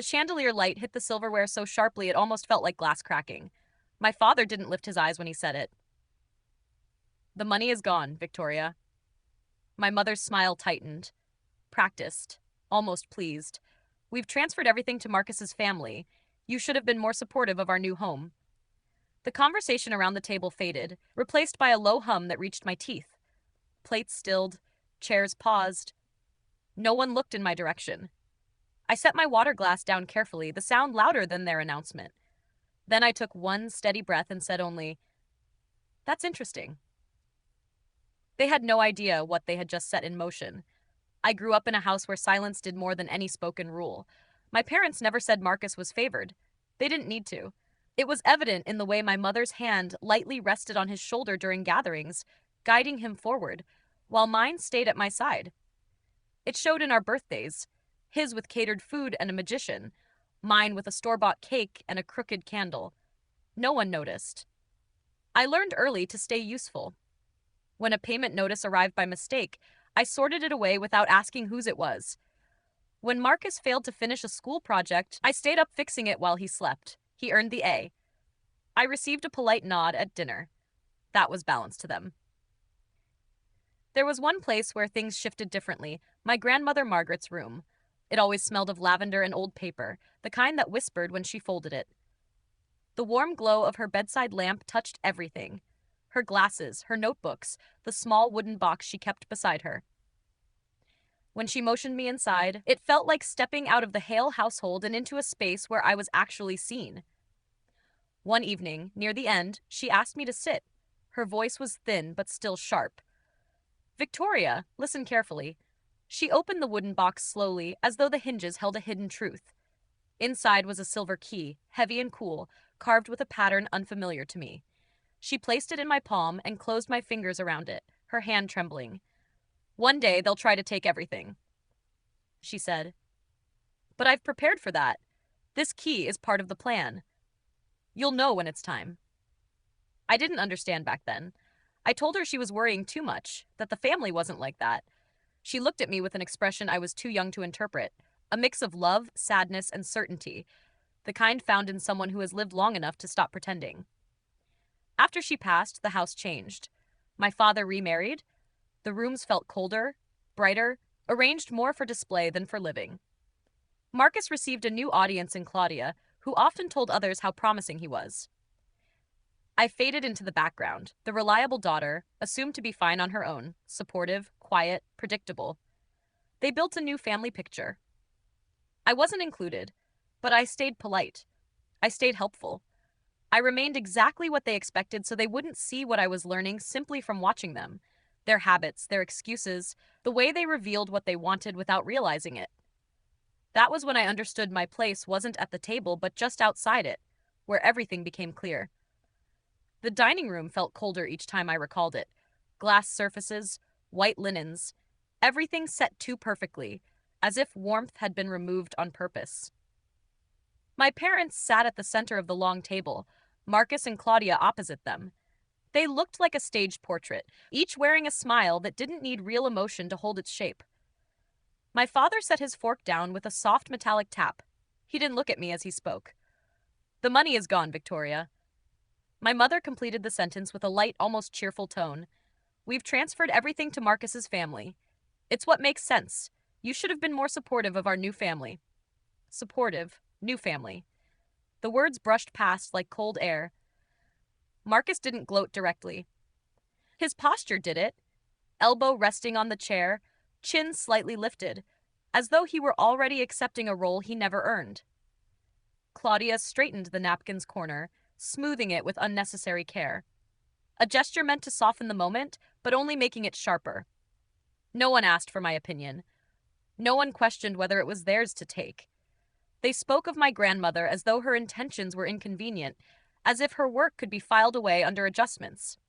The chandelier light hit the silverware so sharply it almost felt like glass cracking. My father didn't lift his eyes when he said it. The money is gone, Victoria. My mother's smile tightened. Practiced. Almost pleased. We've transferred everything to Marcus's family. You should have been more supportive of our new home. The conversation around the table faded, replaced by a low hum that reached my teeth. Plates stilled, chairs paused. No one looked in my direction. I set my water glass down carefully, the sound louder than their announcement. Then I took one steady breath and said only, "That's interesting." They had no idea what they had just set in motion. I grew up in a house where silence did more than any spoken rule. My parents never said Marcus was favored. They didn't need to. It was evident in the way my mother's hand lightly rested on his shoulder during gatherings, guiding him forward, while mine stayed at my side. It showed in our birthdays, his with catered food and a magician, mine with a store-bought cake and a crooked candle. No one noticed. I learned early to stay useful. When a payment notice arrived by mistake, I sorted it away without asking whose it was. When Marcus failed to finish a school project, I stayed up fixing it while he slept. He earned the A. I received a polite nod at dinner. That was balance to them. There was one place where things shifted differently, my grandmother Margaret's room. It always smelled of lavender and old paper, the kind that whispered when she folded it. The warm glow of her bedside lamp touched everything. Her glasses, her notebooks, the small wooden box she kept beside her. When she motioned me inside, it felt like stepping out of the Hale household and into a space where I was actually seen. One evening, near the end, she asked me to sit. Her voice was thin but still sharp. "Victoria, listen carefully." She opened the wooden box slowly, as though the hinges held a hidden truth. Inside was a silver key, heavy and cool, carved with a pattern unfamiliar to me. She placed it in my palm and closed my fingers around it, her hand trembling. "One day they'll try to take everything," she said. "But I've prepared for that. This key is part of the plan. You'll know when it's time." I didn't understand back then. I told her she was worrying too much, that the family wasn't like that. She looked at me with an expression I was too young to interpret, a mix of love, sadness, and certainty, the kind found in someone who has lived long enough to stop pretending. After she passed, the house changed. My father remarried. The rooms felt colder, brighter, arranged more for display than for living. Marcus received a new audience in Claudia, who often told others how promising he was. I faded into the background, the reliable daughter, assumed to be fine on her own, supportive, quiet, predictable. They built a new family picture. I wasn't included, but I stayed polite. I stayed helpful. I remained exactly what they expected so they wouldn't see what I was learning simply from watching them. Their habits, their excuses, the way they revealed what they wanted without realizing it. That was when I understood my place wasn't at the table but just outside it, where everything became clear. The dining room felt colder each time I recalled it. Glass surfaces, white linens, everything set too perfectly, as if warmth had been removed on purpose. My parents sat at the center of the long table, Marcus and Claudia opposite them. They looked like a stage portrait, each wearing a smile that didn't need real emotion to hold its shape. My father set his fork down with a soft metallic tap. He didn't look at me as he spoke. "The money is gone, Victoria." My mother completed the sentence with a light, almost cheerful tone. "We've transferred everything to Marcus's family. It's what makes sense. You should have been more supportive of our new family." Supportive, new family. The words brushed past like cold air. Marcus didn't gloat directly. His posture did it, elbow resting on the chair, chin slightly lifted, as though he were already accepting a role he never earned. Claudia straightened the napkin's corner, smoothing it with unnecessary care. A gesture meant to soften the moment, but only making it sharper. No one asked for my opinion. No one questioned whether it was theirs to take. They spoke of my grandmother as though her intentions were inconvenient, as if her work could be filed away under adjustments.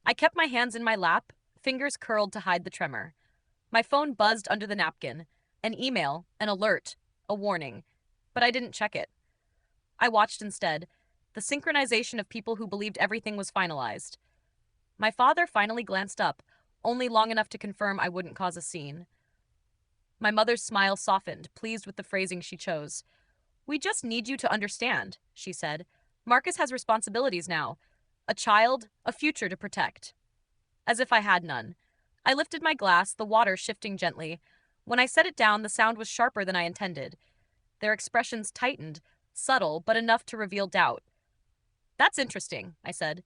I kept my hands in my lap, fingers curled to hide the tremor. My phone buzzed under the napkin. An email, an alert, a warning. But I didn't check it. I watched instead, the synchronization of people who believed everything was finalized. My father finally glanced up, only long enough to confirm I wouldn't cause a scene. My mother's smile softened, pleased with the phrasing she chose. We just need you to understand, she said. Marcus has responsibilities now. A child, a future to protect. As if I had none. I lifted my glass, the water shifting gently. When I set it down, the sound was sharper than I intended. Their expressions tightened, subtle, but enough to reveal doubt. That's interesting, I said.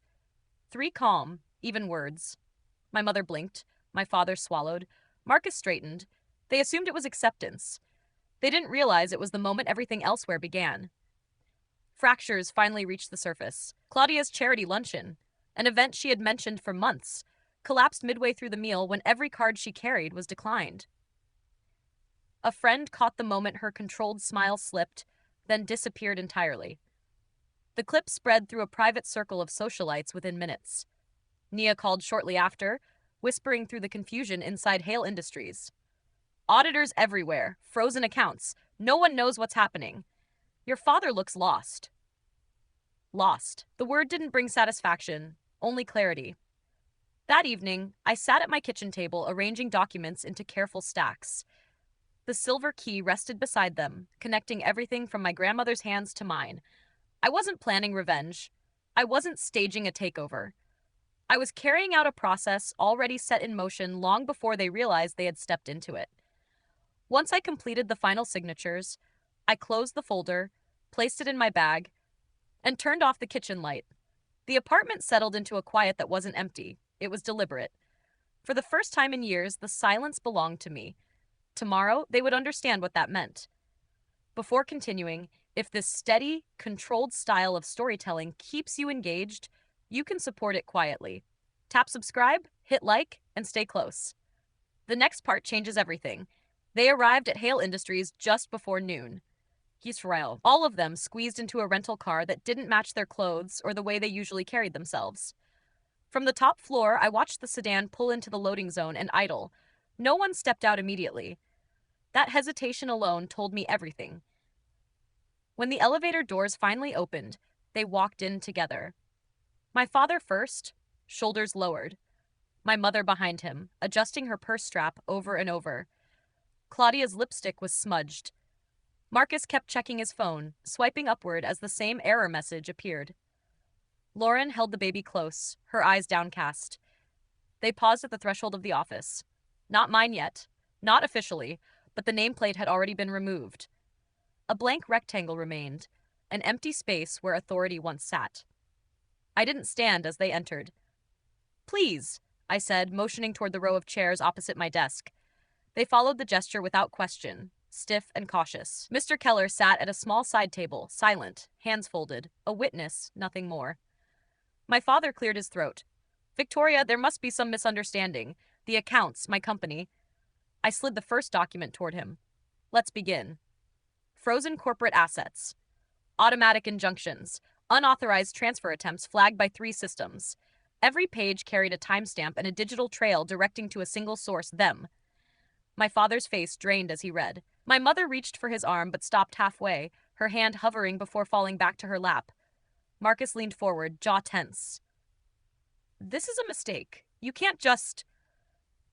3 calm, even words. My mother blinked. My father swallowed. Marcus straightened. They assumed it was acceptance. They didn't realize it was the moment everything elsewhere began. Fractures finally reached the surface. Claudia's charity luncheon, an event she had mentioned for months, collapsed midway through the meal when every card she carried was declined. A friend caught the moment her controlled smile slipped, then disappeared entirely. The clip spread through a private circle of socialites within minutes. Nia called shortly after, whispering through the confusion inside Hale Industries. Auditors everywhere, frozen accounts. No one knows what's happening. Your father looks lost. Lost. The word didn't bring satisfaction, only clarity. That evening, I sat at my kitchen table arranging documents into careful stacks. The silver key rested beside them, connecting everything from my grandmother's hands to mine. I wasn't planning revenge. I wasn't staging a takeover. I was carrying out a process already set in motion long before they realized they had stepped into it. Once I completed the final signatures, I closed the folder, placed it in my bag, and turned off the kitchen light. The apartment settled into a quiet that wasn't empty. It was deliberate. For the first time in years, the silence belonged to me. Tomorrow, they would understand what that meant. Before continuing, if this steady, controlled style of storytelling keeps you engaged, you can support it quietly. Tap subscribe, hit like, and stay close. The next part changes everything. They arrived at Hale Industries just before noon. Israel, all of them squeezed into a rental car that didn't match their clothes or the way they usually carried themselves. From the top floor, I watched the sedan pull into the loading zone and idle. No one stepped out immediately. That hesitation alone told me everything. When the elevator doors finally opened, they walked in together. My father first, shoulders lowered. My mother behind him, adjusting her purse strap over and over. Claudia's lipstick was smudged. Marcus kept checking his phone, swiping upward as the same error message appeared. Lauren held the baby close, her eyes downcast. They paused at the threshold of the office. Not mine yet. Not officially, but the nameplate had already been removed. A blank rectangle remained, an empty space where authority once sat. I didn't stand as they entered. Please, I said, motioning toward the row of chairs opposite my desk. They followed the gesture without question, stiff and cautious. Mr. Keller sat at a small side table, silent, hands folded, a witness, nothing more. My father cleared his throat. Victoria, there must be some misunderstanding. The accounts, my company. I slid the first document toward him. Let's begin. Frozen corporate assets. Automatic injunctions. Unauthorized transfer attempts flagged by 3 systems. Every page carried a timestamp and a digital trail directing to a single source, them. My father's face drained as he read. My mother reached for his arm but stopped halfway, her hand hovering before falling back to her lap. Marcus leaned forward, jaw tense. This is a mistake. You can't just...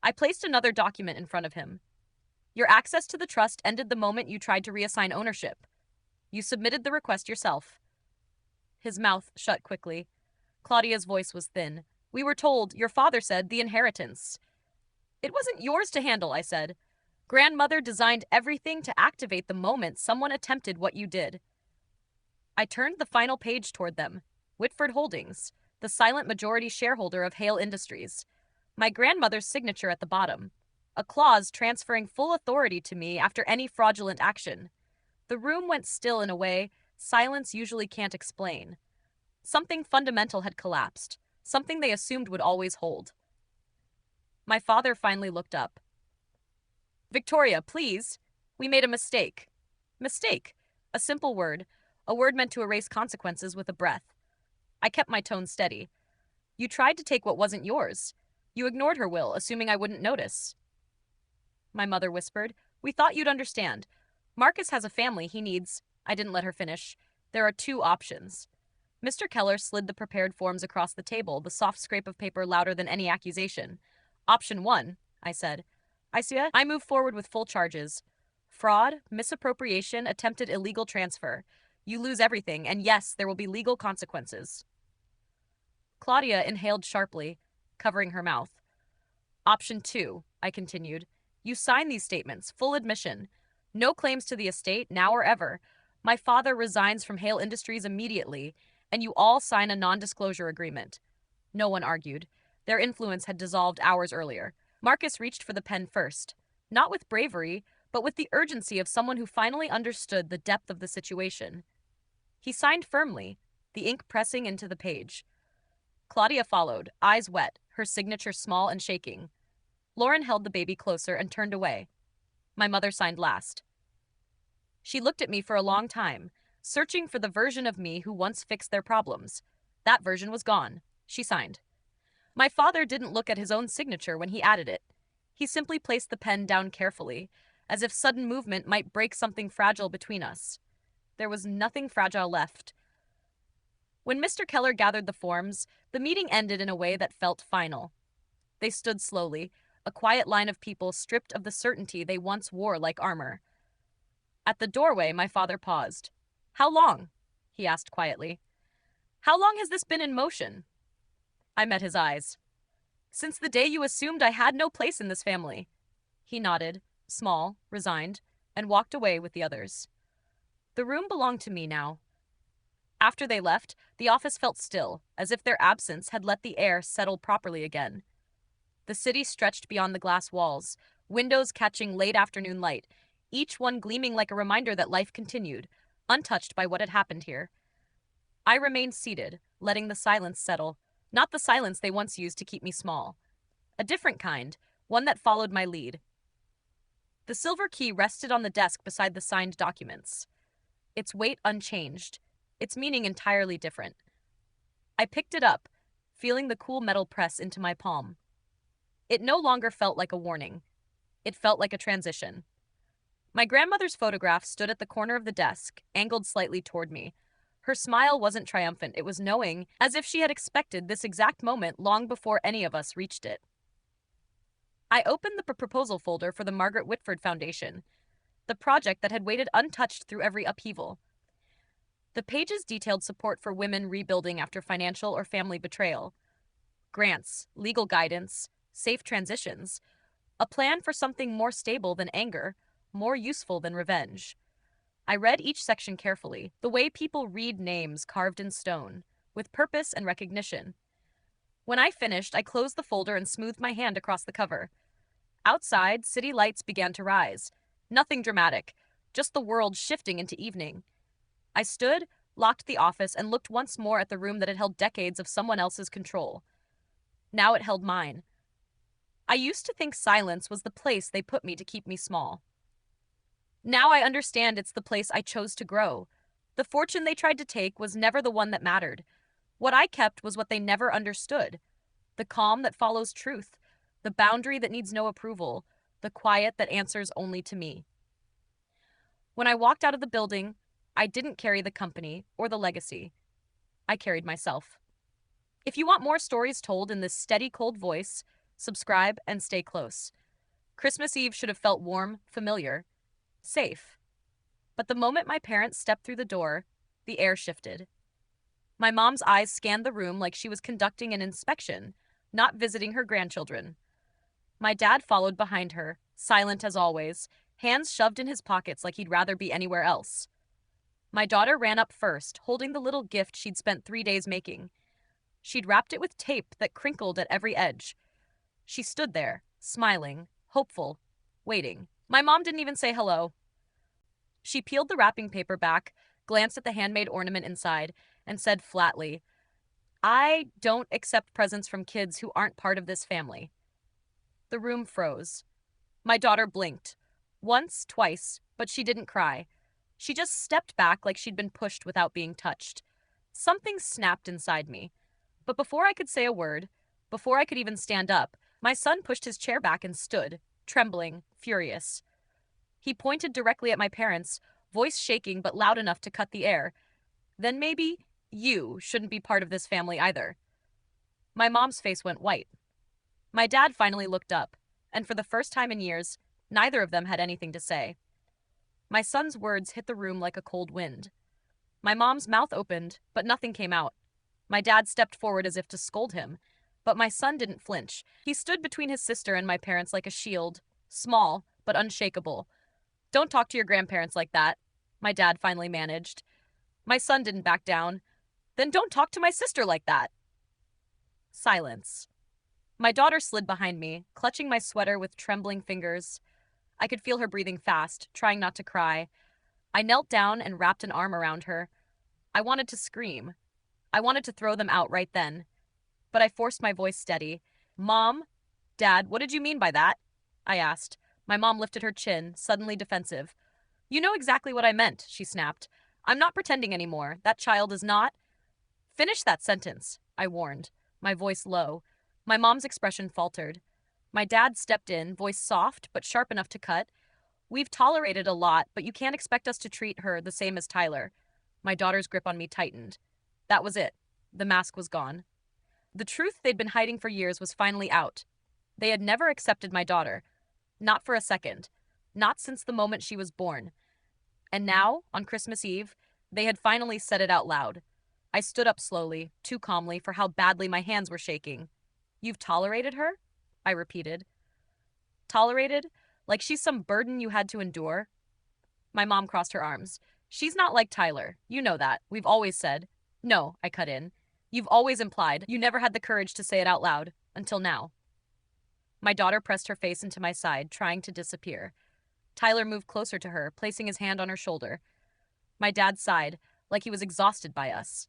I placed another document in front of him. Your access to the trust ended the moment you tried to reassign ownership. You submitted the request yourself. His mouth shut quickly. Claudia's voice was thin. We were told, your father said, the inheritance. It wasn't yours to handle, I said. Grandmother designed everything to activate the moment someone attempted what you did. I turned the final page toward them. Whitford Holdings, the silent majority shareholder of Hale Industries. My grandmother's signature at the bottom. A clause transferring full authority to me after any fraudulent action. The room went still in a way silence usually can't explain. Something fundamental had collapsed. Something they assumed would always hold. My father finally looked up. Victoria, please. We made a mistake. Mistake. A simple word. A word meant to erase consequences with a breath. I kept my tone steady. You tried to take what wasn't yours. You ignored her will, assuming I wouldn't notice. My mother whispered. We thought you'd understand. Marcus has a family he needs. I didn't let her finish. There are 2 options. Mr. Keller slid the prepared forms across the table, the soft scrape of paper louder than any accusation. Option 1, I said. I move forward with full charges. Fraud, misappropriation, attempted illegal transfer. You lose everything, and yes, there will be legal consequences. Claudia inhaled sharply, covering her mouth. Option 2, I continued. You sign these statements, full admission. No claims to the estate, now or ever. My father resigns from Hale Industries immediately, and you all sign a non-disclosure agreement. No one argued. Their influence had dissolved hours earlier. Marcus reached for the pen first, not with bravery, but with the urgency of someone who finally understood the depth of the situation. He signed firmly, the ink pressing into the page. Claudia followed, eyes wet, her signature small and shaking. Lauren held the baby closer and turned away. My mother signed last. She looked at me for a long time, searching for the version of me who once fixed their problems. That version was gone. She signed. My father didn't look at his own signature when he added it. He simply placed the pen down carefully, as if sudden movement might break something fragile between us. There was nothing fragile left. When Mr. Keller gathered the forms, the meeting ended in a way that felt final. They stood slowly, a quiet line of people stripped of the certainty they once wore like armor. At the doorway, my father paused. "How long?" he asked quietly. "How long has this been in motion?" I met his eyes. "Since the day you assumed I had no place in this family." He nodded, small, resigned, and walked away with the others. The room belonged to me now. After they left, the office felt still, as if their absence had let the air settle properly again. The city stretched beyond the glass walls, windows catching late afternoon light, each one gleaming like a reminder that life continued, untouched by what had happened here. I remained seated, letting the silence settle, not the silence they once used to keep me small. A different kind, one that followed my lead. The silver key rested on the desk beside the signed documents. Its weight unchanged, its meaning entirely different. I picked it up, feeling the cool metal press into my palm. It no longer felt like a warning. It felt like a transition. My grandmother's photograph stood at the corner of the desk, angled slightly toward me. Her smile wasn't triumphant, it was knowing, as if she had expected this exact moment long before any of us reached it. I opened the proposal folder for the Margaret Whitford Foundation, the project that had waited untouched through every upheaval. The pages detailed support for women rebuilding after financial or family betrayal, grants, legal guidance, safe transitions, a plan for something more stable than anger, more useful than revenge. I read each section carefully, the way people read names carved in stone, with purpose and recognition. When I finished, I closed the folder and smoothed my hand across the cover. Outside, city lights began to rise. Nothing dramatic, just the world shifting into evening. I stood, locked the office, and looked once more at the room that had held decades of someone else's control. Now it held mine. I used to think silence was the place they put me to keep me small. Now I understand it's the place I chose to grow. The fortune they tried to take was never the one that mattered. What I kept was what they never understood. The calm that follows truth, the boundary that needs no approval, the quiet that answers only to me. When I walked out of the building, I didn't carry the company or the legacy. I carried myself. If you want more stories told in this steady, cold voice, subscribe and stay close. Christmas Eve should have felt warm, familiar, safe. But the moment my parents stepped through the door, the air shifted. My mom's eyes scanned the room like she was conducting an inspection, not visiting her grandchildren. My dad followed behind her, silent as always, hands shoved in his pockets like he'd rather be anywhere else. My daughter ran up first, holding the little gift she'd spent 3 days making. She'd wrapped it with tape that crinkled at every edge. She stood there, smiling, hopeful, waiting. My mom didn't even say hello. She peeled the wrapping paper back, glanced at the handmade ornament inside, and said flatly, "I don't accept presents from kids who aren't part of this family." The room froze. My daughter blinked. Once, twice, but she didn't cry. She just stepped back like she'd been pushed without being touched. Something snapped inside me. But before I could say a word, before I could even stand up, my son pushed his chair back and stood, trembling, furious. He pointed directly at my parents, voice shaking but loud enough to cut the air. "Then maybe you shouldn't be part of this family either." My mom's face went white. My dad finally looked up. And for the first time in years, neither of them had anything to say. My son's words hit the room like a cold wind. My mom's mouth opened, but nothing came out. My dad stepped forward as if to scold him, but my son didn't flinch. He stood between his sister and my parents like a shield, small, but unshakable. "Don't talk to your grandparents like that," my dad finally managed. My son didn't back down. "Then don't talk to my sister like that." Silence. My daughter slid behind me, clutching my sweater with trembling fingers. I could feel her breathing fast, trying not to cry. I knelt down and wrapped an arm around her. I wanted to scream. I wanted to throw them out right then. But I forced my voice steady. "Mom? Dad, what did you mean by that?" I asked. My mom lifted her chin, suddenly defensive. "You know exactly what I meant," she snapped. "I'm not pretending anymore. That child is not—" "Finish that sentence," I warned, my voice low. My mom's expression faltered. My dad stepped in, voice soft but sharp enough to cut. "We've tolerated a lot, but you can't expect us to treat her the same as Tyler." My daughter's grip on me tightened. That was it. The mask was gone. The truth they'd been hiding for years was finally out. They had never accepted my daughter. Not for a second. Not since the moment she was born. And now, on Christmas Eve, they had finally said it out loud. I stood up slowly, too calmly for how badly my hands were shaking. "You've tolerated her?" I repeated. "Tolerated? Like she's some burden you had to endure?" My mom crossed her arms. "She's not like Tyler. You know that. We've always said." "No," I cut in. "You've always implied. You never had the courage to say it out loud. Until now." My daughter pressed her face into my side, trying to disappear. Tyler moved closer to her, placing his hand on her shoulder. My dad sighed, like he was exhausted by us.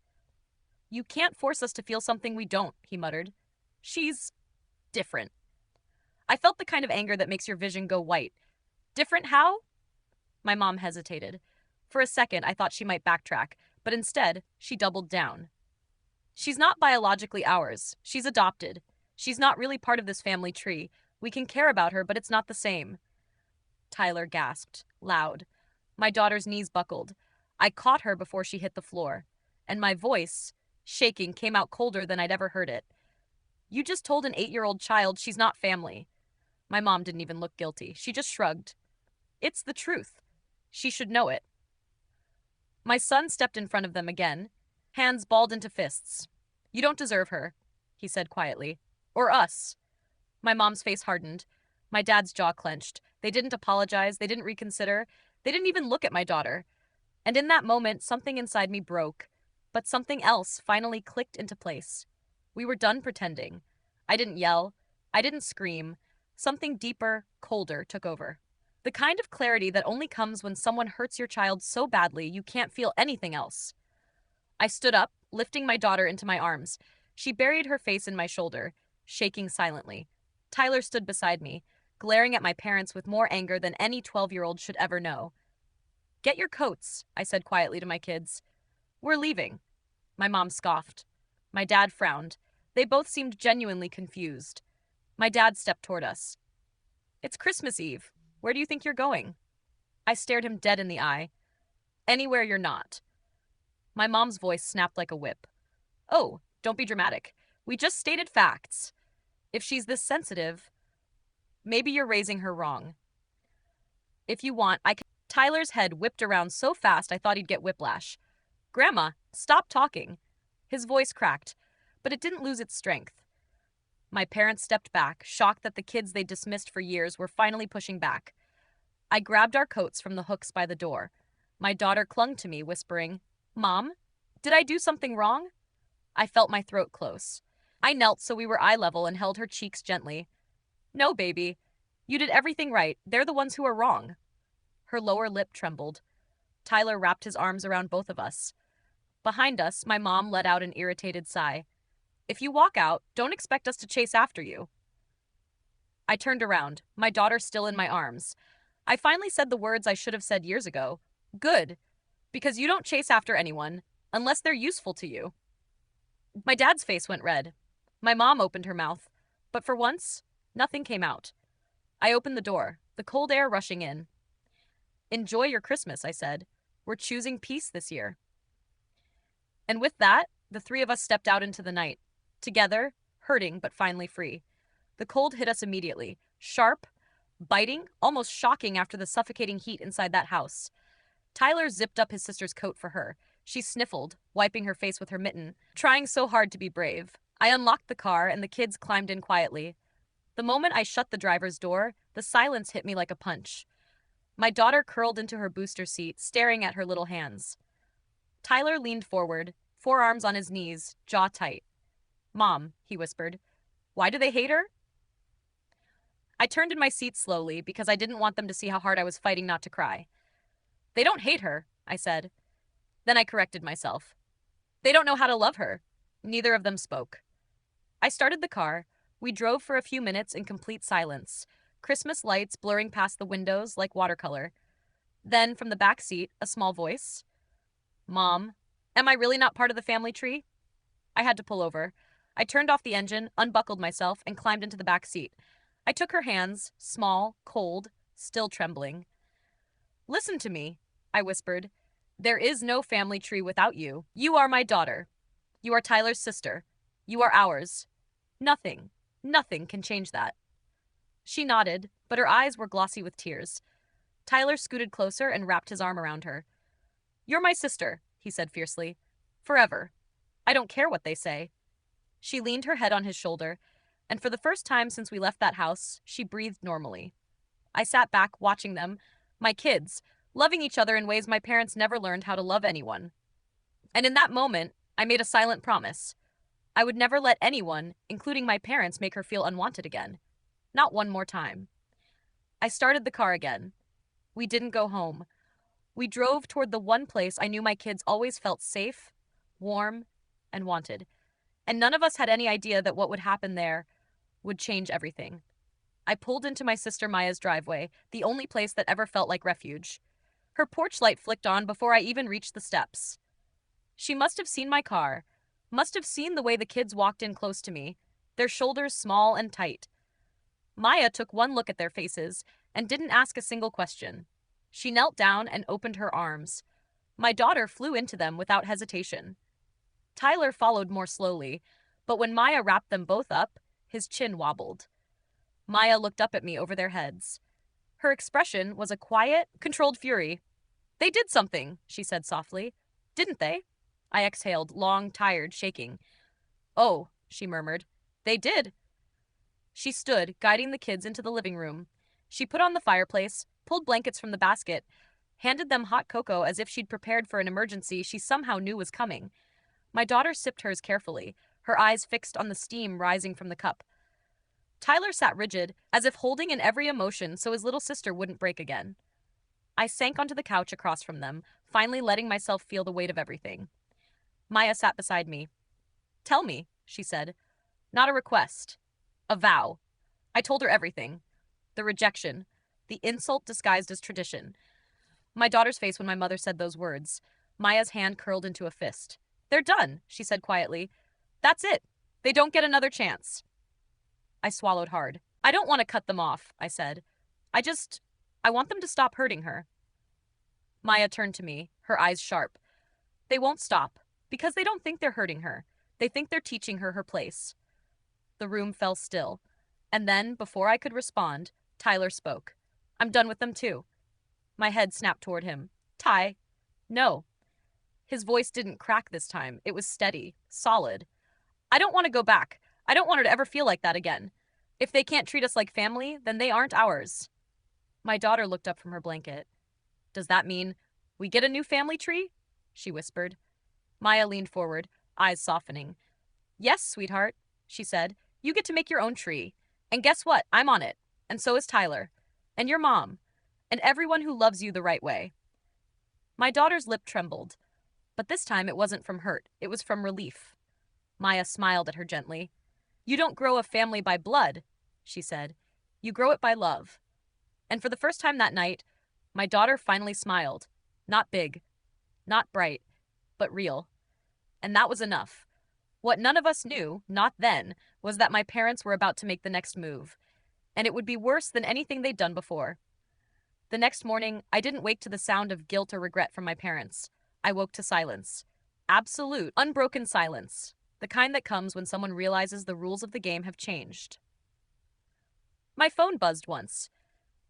"You can't force us to feel something we don't," he muttered. "She's different." I felt the kind of anger that makes your vision go white. "Different how?" My mom hesitated. For a second, I thought she might backtrack, but instead, she doubled down. "She's not biologically ours. She's adopted. She's not really part of this family tree. We can care about her, but it's not the same." Tyler gasped, loud. My daughter's knees buckled. I caught her before she hit the floor, and my voice, shaking, came out colder than I'd ever heard it. "You just told an 8-year-old child she's not family." My mom didn't even look guilty. She just shrugged. "It's the truth. She should know it." My son stepped in front of them again, hands balled into fists. "You don't deserve her," he said quietly. "Or us." My mom's face hardened. My dad's jaw clenched. They didn't apologize. They didn't reconsider. They didn't even look at my daughter. And in that moment, something inside me broke. But something else finally clicked into place. We were done pretending. I didn't yell. I didn't scream. Something deeper, colder took over. The kind of clarity that only comes when someone hurts your child so badly you can't feel anything else. I stood up, lifting my daughter into my arms. She buried her face in my shoulder, shaking silently. Tyler stood beside me, glaring at my parents with more anger than any 12-year-old should ever know. "Get your coats," I said quietly to my kids. "We're leaving." My mom scoffed. My dad frowned. They both seemed genuinely confused. My dad stepped toward us. "It's Christmas Eve. Where do you think you're going?" I stared him dead in the eye. "Anywhere you're not." My mom's voice snapped like a whip. "Oh, don't be dramatic. We just stated facts. If she's this sensitive, maybe you're raising her wrong. If you want, I can—" Tyler's head whipped around so fast I thought he'd get whiplash. "Grandma, stop talking." His voice cracked, but it didn't lose its strength. My parents stepped back, shocked that the kids they dismissed for years were finally pushing back. I grabbed our coats from the hooks by the door. My daughter clung to me, whispering, "Mom, did I do something wrong?" I felt my throat close. I knelt so we were eye level and held her cheeks gently. "No, baby. You did everything right. They're the ones who are wrong." Her lower lip trembled. Tyler wrapped his arms around both of us. Behind us, my mom let out an irritated sigh. "If you walk out, don't expect us to chase after you." I turned around, my daughter still in my arms. I finally said the words I should have said years ago. "Good. Because you don't chase after anyone, unless they're useful to you." My dad's face went red. My mom opened her mouth. But for once, nothing came out. I opened the door, the cold air rushing in. "Enjoy your Christmas," I said. "We're choosing peace this year." And with that, the three of us stepped out into the night. Together, hurting but finally free. The cold hit us immediately, Sharp, biting, almost shocking after the suffocating heat inside that house. Tyler zipped up his sister's coat for her. She sniffled, wiping her face with her mitten, trying so hard to be brave. I unlocked the car and the kids climbed in quietly. The moment I shut the driver's door, the silence hit me like a punch. My daughter curled into her booster seat, staring at her little hands. Tyler leaned forward, forearms on his knees, jaw tight. "Mom," he whispered, "why do they hate her?" I turned in my seat slowly because I didn't want them to see how hard I was fighting not to cry. "They don't hate her," I said. Then I corrected myself. "They don't know how to love her." Neither of them spoke. I started the car. We drove for a few minutes in complete silence, Christmas lights blurring past the windows like watercolor. Then, from the back seat, a small voice. "Mom, am I really not part of the family tree?" I had to pull over. I turned off the engine, unbuckled myself, and climbed into the back seat. I took her hands, small, cold, still trembling. "Listen to me," I whispered. "There is no family tree without you. You are my daughter. You are Tyler's sister. You are ours. Nothing can change that." She nodded, but her eyes were glossy with tears. Tyler scooted closer and wrapped his arm around her. "You're my sister," he said fiercely. "Forever. I don't care what they say." She leaned her head on his shoulder, and for the first time since we left that house, she breathed normally. I sat back watching them, my kids, loving each other in ways my parents never learned how to love anyone. And in that moment, I made a silent promise. I would never let anyone, including my parents, make her feel unwanted again. Not one more time. I started the car again. We didn't go home. We drove toward the one place I knew my kids always felt safe, warm, and wanted. And none of us had any idea that what would happen there would change everything. I pulled into my sister Maya's driveway, the only place that ever felt like refuge. Her porch light flicked on before I even reached the steps. She must have seen my car, must have seen the way the kids walked in close to me, their shoulders small and tight. Maya took one look at their faces and didn't ask a single question. She knelt down and opened her arms. My daughter flew into them without hesitation. Tyler followed more slowly, but when Maya wrapped them both up, his chin wobbled. Maya looked up at me over their heads. Her expression was a quiet, controlled fury. "They did something," she said softly. "Didn't they?" I exhaled, long, tired, shaking. "Oh," she murmured. "They did." She stood, guiding the kids into the living room. She put on the fireplace, pulled blankets from the basket, handed them hot cocoa as if she'd prepared for an emergency she somehow knew was coming. My daughter sipped hers carefully, her eyes fixed on the steam rising from the cup. Tyler sat rigid, as if holding in every emotion so his little sister wouldn't break again. I sank onto the couch across from them, finally letting myself feel the weight of everything. Maya sat beside me. "Tell me," she said. "Not a request. A vow." I told her everything. The rejection. The insult disguised as tradition. My daughter's face when my mother said those words. Maya's hand curled into a fist. "They're done," she said quietly. "That's it. They don't get another chance." I swallowed hard. "I don't want to cut them off," I said. I want them to stop hurting her." Maya turned to me, her eyes sharp. "They won't stop, because they don't think they're hurting her. They think they're teaching her her place." The room fell still. And then, before I could respond, Tyler spoke. "I'm done with them too." My head snapped toward him. "Ty, no." His voice didn't crack this time. It was steady, solid. "I don't want to go back. I don't want her to ever feel like that again. If they can't treat us like family, then they aren't ours." My daughter looked up from her blanket. "Does that mean we get a new family tree?" she whispered. Maya leaned forward, eyes softening. "Yes, sweetheart," she said. "You get to make your own tree. And guess what? I'm on it. And so is Tyler. And your mom. And everyone who loves you the right way." My daughter's lip trembled. But this time it wasn't from hurt. It was from relief. Maya smiled at her gently. "You don't grow a family by blood," she said. "You grow it by love." And for the first time that night, my daughter finally smiled. Not big, not bright, but real. And that was enough. What none of us knew, not then, was that my parents were about to make the next move. And it would be worse than anything they'd done before. The next morning, I didn't wake to the sound of guilt or regret from my parents. I woke to silence. Absolute, unbroken silence. The kind that comes when someone realizes the rules of the game have changed. My phone buzzed once.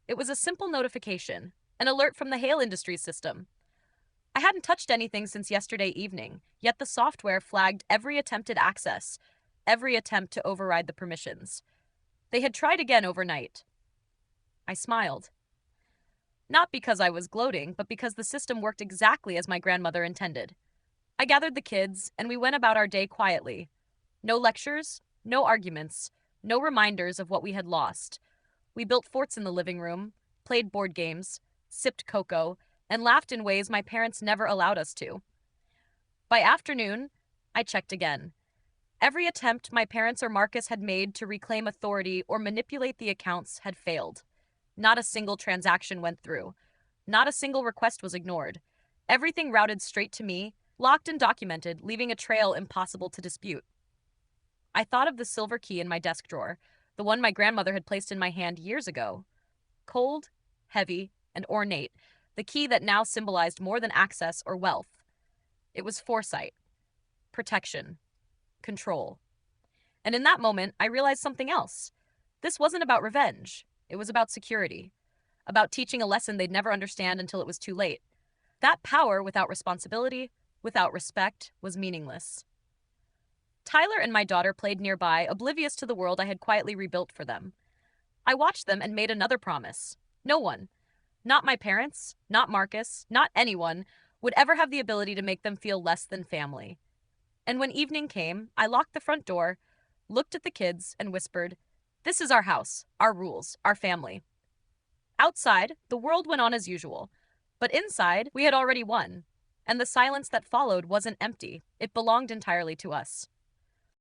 It was a simple notification, an alert from the Hale Industries system. I hadn't touched anything since yesterday evening, yet the software flagged every attempted access, every attempt to override the permissions. They had tried again overnight. I smiled. Not because I was gloating, but because the system worked exactly as my grandmother intended. I gathered the kids, and we went about our day quietly. No lectures, no arguments, no reminders of what we had lost. We built forts in the living room, played board games, sipped cocoa, and laughed in ways my parents never allowed us to. By afternoon, I checked again. Every attempt my parents or Marcus had made to reclaim authority or manipulate the accounts had failed. Not a single transaction went through. Not a single request was ignored. Everything routed straight to me, locked and documented, leaving a trail impossible to dispute. I thought of the silver key in my desk drawer, the one my grandmother had placed in my hand years ago. Cold, heavy, and ornate, the key that now symbolized more than access or wealth. It was foresight, protection, control. And in that moment, I realized something else. This wasn't about revenge. It was about security, about teaching a lesson they'd never understand until it was too late. That power without responsibility, without respect, was meaningless. Tyler and my daughter played nearby, oblivious to the world I had quietly rebuilt for them. I watched them and made another promise. No one, not my parents, not Marcus, not anyone, would ever have the ability to make them feel less than family. And when evening came, I locked the front door, looked at the kids, and whispered, "This is our house, our rules, our family." Outside, the world went on as usual. But inside, we had already won. And the silence that followed wasn't empty. It belonged entirely to us.